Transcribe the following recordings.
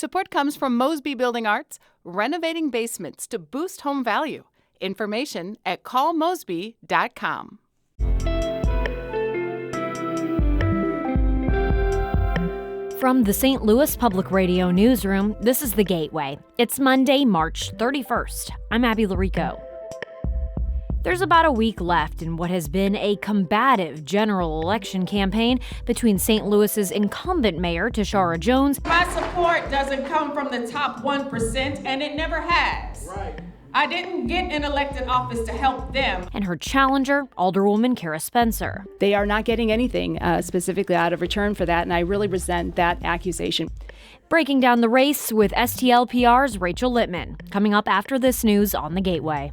Support comes from Mosby Building Arts, renovating basements to boost home value. Information at callmosby.com. From the St. Louis Public Radio Newsroom, this is The Gateway. It's Monday, March 31st. I'm Abby Larico. There's about a week left in what has been a combative general election campaign between St. Louis's incumbent mayor, Tishaura Jones. My support doesn't come from the top 1%, and it never has. Right. I didn't get in elected office to help them. And her challenger, alderwoman Cara Spencer. They are not getting anything specifically out of return for that, and I really resent that accusation. Breaking down the race with STLPR's Rachel Lippmann, coming up after this news on The Gateway.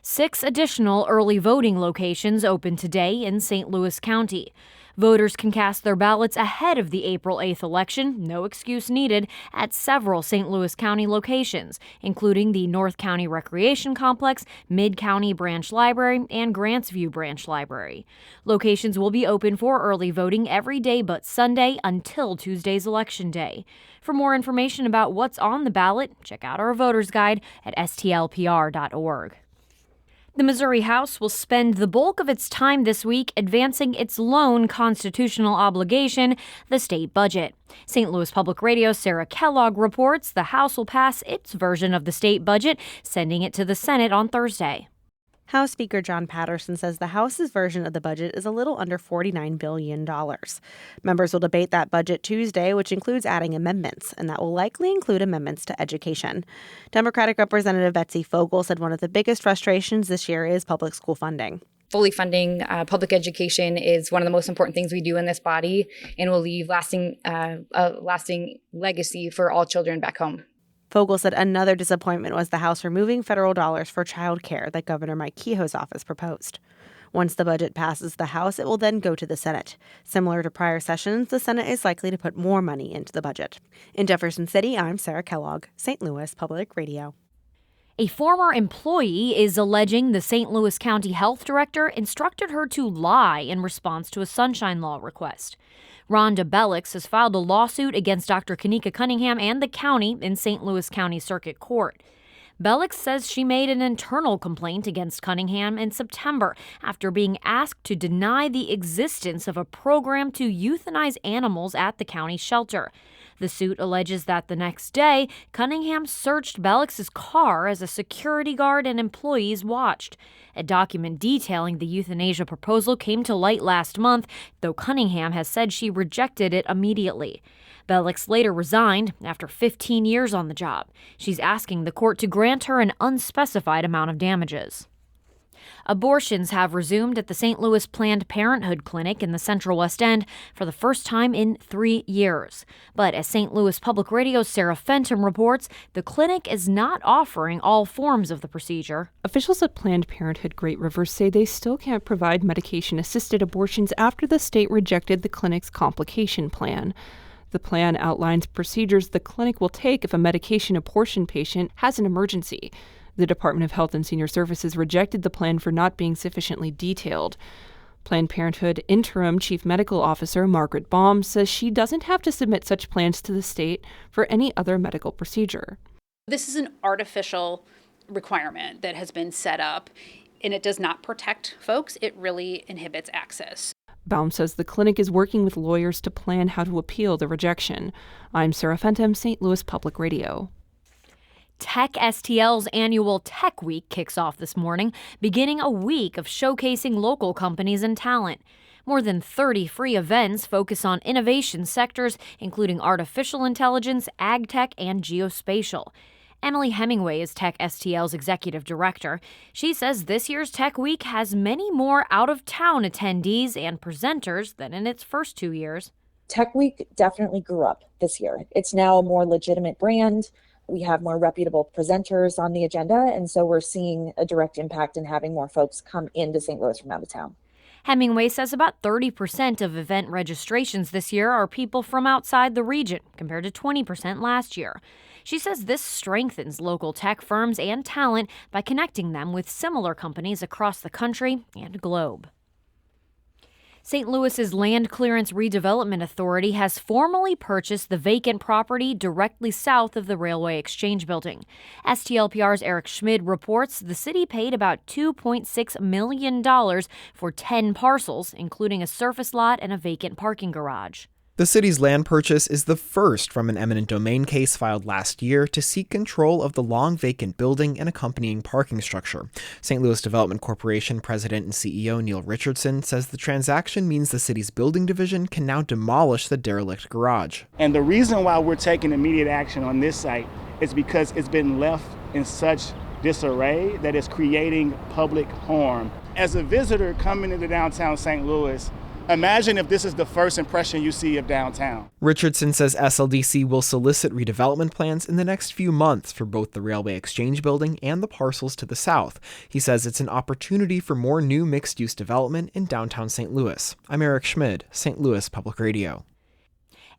6 additional early voting locations open today in St. Louis County. Voters can cast their ballots ahead of the April 8th election, no excuse needed, at several St. Louis County locations, including the North County Recreation Complex, Mid-County Branch Library, and Grantsview Branch Library. Locations will be open for early voting every day but Sunday until Tuesday's Election Day. For more information about what's on the ballot, check out our voter's guide at stlpr.org. The Missouri House will spend the bulk of its time this week advancing its lone constitutional obligation, the state budget. St. Louis Public Radio's Sarah Kellogg reports the House will pass its version of the state budget, sending it to the Senate on Thursday. House Speaker John Patterson says the House's version of the budget is a little under $49 billion. Members will debate that budget Tuesday, which includes adding amendments, and that will likely include amendments to education. Democratic Representative Betsy Fogel said one of the biggest frustrations this year is public school funding. Fully funding public education is one of the most important things we do in this body and will leave a lasting legacy for all children back home. Fogel said another disappointment was the House removing federal dollars for child care that Governor Mike Kehoe's office proposed. Once the budget passes the House, it will then go to the Senate. Similar to prior sessions, the Senate is likely to put more money into the budget. In Jefferson City, I'm Sarah Kellogg, St. Louis Public Radio. A former employee is alleging the St. Louis County Health Director instructed her to lie in response to a Sunshine Law request. Rhonda Bellix has filed a lawsuit against Dr. Kanika Cunningham and the county in St. Louis County Circuit Court. Bellix says she made an internal complaint against Cunningham in September after being asked to deny the existence of a program to euthanize animals at the county shelter. The suit alleges that the next day, Cunningham searched Bellix's car as a security guard and employees watched. A document detailing the euthanasia proposal came to light last month, though Cunningham has said she rejected it immediately. Bellix later resigned after 15 years on the job. She's asking the court to grant her an unspecified amount of damages. Abortions have resumed at the St. Louis Planned Parenthood Clinic in the Central West End for the first time in 3 years. But as St. Louis Public Radio's Sarah Fenton reports, the clinic is not offering all forms of the procedure. Officials at Planned Parenthood Great River say they still can't provide medication-assisted abortions after the state rejected the clinic's complication plan. The plan outlines procedures the clinic will take if a medication abortion patient has an emergency. The Department of Health and Senior Services rejected the plan for not being sufficiently detailed. Planned Parenthood Interim Chief Medical Officer Margaret Baum says she doesn't have to submit such plans to the state for any other medical procedure. This is an artificial requirement that has been set up, and it does not protect folks. It really inhibits access. Baum says the clinic is working with lawyers to plan how to appeal the rejection. I'm Sarah Fenton, St. Louis Public Radio. Tech STL's annual Tech Week kicks off this morning, beginning a week of showcasing local companies and talent. More than 30 free events focus on innovation sectors, including artificial intelligence, ag tech, and geospatial. Emily Hemingway is Tech STL's executive director. She says this year's Tech Week has many more out-of-town attendees and presenters than in its first 2 years. Tech Week definitely grew up this year. It's now a more legitimate brand. We have more reputable presenters on the agenda, and so we're seeing a direct impact in having more folks come into St. Louis from out of town. Hemingway says about 30% of event registrations this year are people from outside the region, compared to 20% last year. She says this strengthens local tech firms and talent by connecting them with similar companies across the country and globe. St. Louis's Land Clearance Redevelopment Authority has formally purchased the vacant property directly south of the Railway Exchange Building. STLPR's Eric Schmid reports the city paid about $2.6 million for 10 parcels, including a surface lot and a vacant parking garage. The city's land purchase is the first from an eminent domain case filed last year to seek control of the long vacant building and accompanying parking structure. St. Louis Development Corporation President and CEO Neil Richardson says the transaction means the city's building division can now demolish the derelict garage. And the reason why we're taking immediate action on this site is because it's been left in such disarray that it's creating public harm. As a visitor coming into downtown St. Louis, imagine if this is the first impression you see of downtown. Richardson says SLDC will solicit redevelopment plans in the next few months for both the Railway Exchange Building and the parcels to the south. He says it's an opportunity for more new mixed-use development in downtown St. Louis. I'm Eric Schmid, St. Louis Public Radio.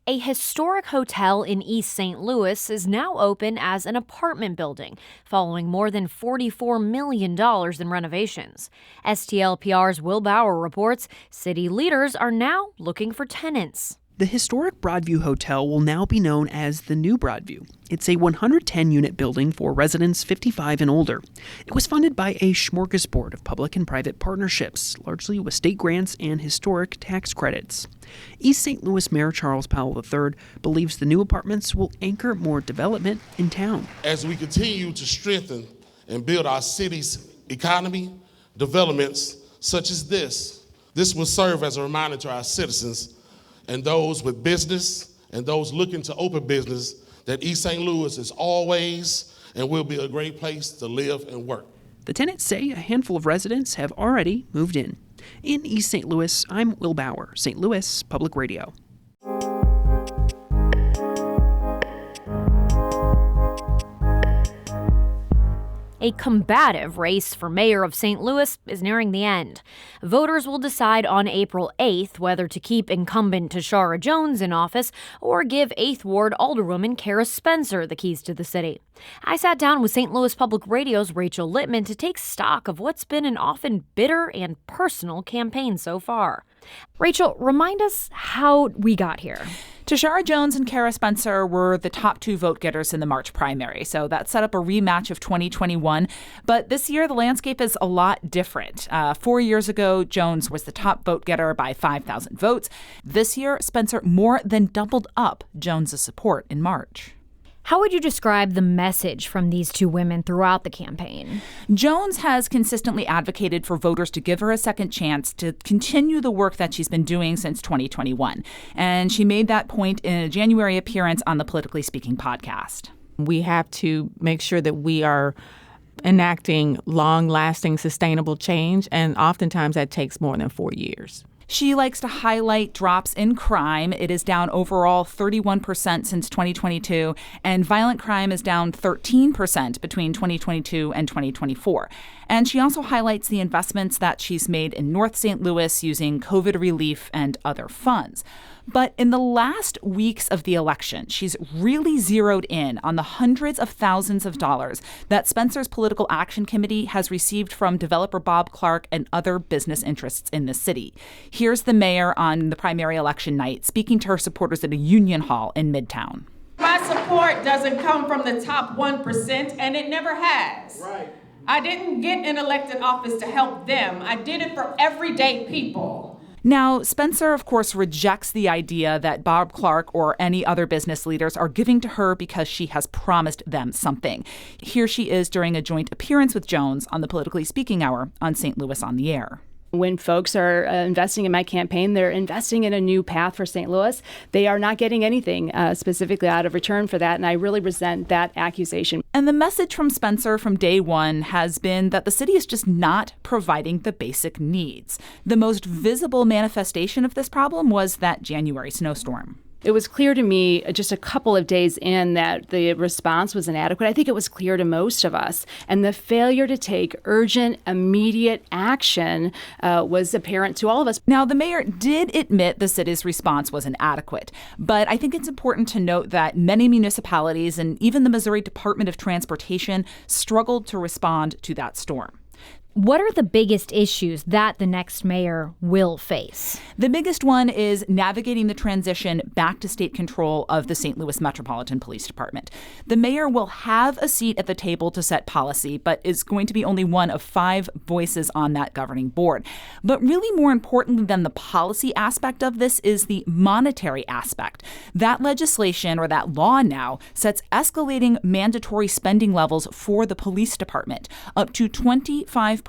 A historic hotel in East St. Louis is now open as an apartment building, following more than $44 million in renovations. STLPR's Will Bauer reports city leaders are now looking for tenants. The historic Broadview Hotel will now be known as the New Broadview. It's a 110-unit building for residents 55 and older. It was funded by a smorgasbord of public and private partnerships, largely with state grants and historic tax credits. East St. Louis Mayor Charles Powell III believes the new apartments will anchor more development in town. As we continue to strengthen and build our city's economy, developments such as this will serve as a reminder to our citizens and those with business and those looking to open business that East St. Louis is always and will be a great place to live and work. The tenants say a handful of residents have already moved in. In East St. Louis, I'm Will Bauer, St. Louis Public Radio. A combative race for mayor of St. Louis is nearing the end. Voters will decide on April 8th whether to keep incumbent Tishaura Jones in office or give 8th Ward alderwoman Cara Spencer the keys to the city. I sat down with St. Louis Public Radio's Rachel Lippmann to take stock of what's been an often bitter and personal campaign so far. Rachel, remind us how we got here. Tishaura Jones and Cara Spencer were the top two vote-getters in the March primary, so that set up a rematch of 2021. But this year, the landscape is a lot different. 4 years ago, Jones was the top vote-getter by 5,000 votes. This year, Spencer more than doubled up Jones' support in March. How would you describe the message from these two women throughout the campaign? Jones has consistently advocated for voters to give her a second chance to continue the work that she's been doing since 2021. And she made that point in a January appearance on the Politically Speaking podcast. We have to make sure that we are enacting long-lasting, sustainable change, and oftentimes that takes more than 4 years. She likes to highlight drops in crime. It is down overall 31% since 2022, and violent crime is down 13% between 2022 and 2024. And she also highlights the investments that she's made in North St. Louis using COVID relief and other funds. But in the last weeks of the election, she's really zeroed in on the hundreds of thousands of dollars that Spencer's Political Action Committee has received from developer Bob Clark and other business interests in the city. Here's the mayor on the primary election night speaking to her supporters at a Union Hall in Midtown. My support doesn't come from the top 1%, and it never has. Right. I didn't get in elected office to help them. I did it for everyday people. Now, Spencer, of course, rejects the idea that Bob Clark or any other business leaders are giving to her because she has promised them something. Here she is during a joint appearance with Jones on the Politically Speaking Hour on St. Louis on the Air. When folks are investing in my campaign, they're investing in a new path for St. Louis. They are not getting anything specifically out of return for that, and I really resent that accusation. And the message from Spencer from day one has been that the city is just not providing the basic needs. The most visible manifestation of this problem was that January snowstorm. It was clear to me just a couple of days in that the response was inadequate. I think it was clear to most of us. And the failure to take urgent, immediate action was apparent to all of us. Now, the mayor did admit the city's response was inadequate. But I think it's important to note that many municipalities and even the Missouri Department of Transportation struggled to respond to that storm. What are the biggest issues that the next mayor will face? The biggest one is navigating the transition back to state control of the St. Louis Metropolitan Police Department. The mayor will have a seat at the table to set policy, but is going to be only one of 5 voices on that governing board. But really more importantly than the policy aspect of this is the monetary aspect. That legislation, or that law now, sets escalating mandatory spending levels for the police department, up to 25%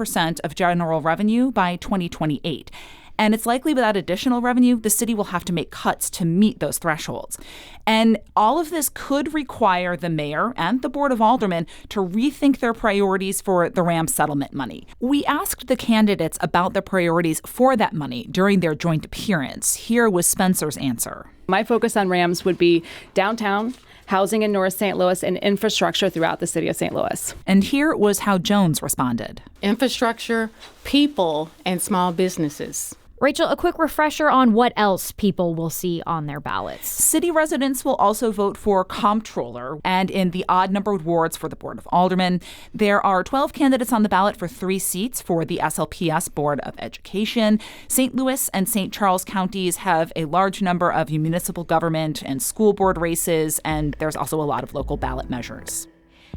of general revenue by 2028. And it's likely without additional revenue, the city will have to make cuts to meet those thresholds. And all of this could require the mayor and the Board of Aldermen to rethink their priorities for the RAM settlement money. We asked the candidates about the priorities for that money during their joint appearance. Here was Spencer's answer. My focus on RAMs would be downtown, housing in North St. Louis, and infrastructure throughout the city of St. Louis. And here was how Jones responded. Infrastructure, people, and small businesses. Rachel, a quick refresher on what else people will see on their ballots. City residents will also vote for comptroller, and in the odd-numbered wards for the Board of Aldermen. There are 12 candidates on the ballot for 3 seats for the SLPS Board of Education. St. Louis and St. Charles counties have a large number of municipal government and school board races, and there's also a lot of local ballot measures.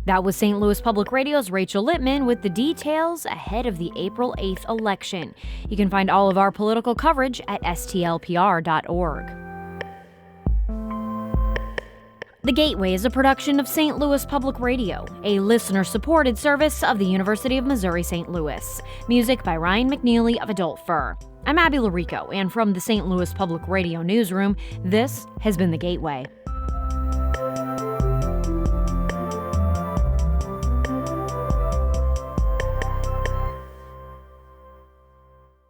That was St. Louis Public Radio's Rachel Lippmann with the details ahead of the April 8th election. You can find all of our political coverage at stlpr.org. The Gateway is a production of St. Louis Public Radio, a listener-supported service of the University of Missouri-St. Louis. Music by Ryan McNeely of Adult Fur. I'm Abby Larico, and from the St. Louis Public Radio newsroom, this has been The Gateway.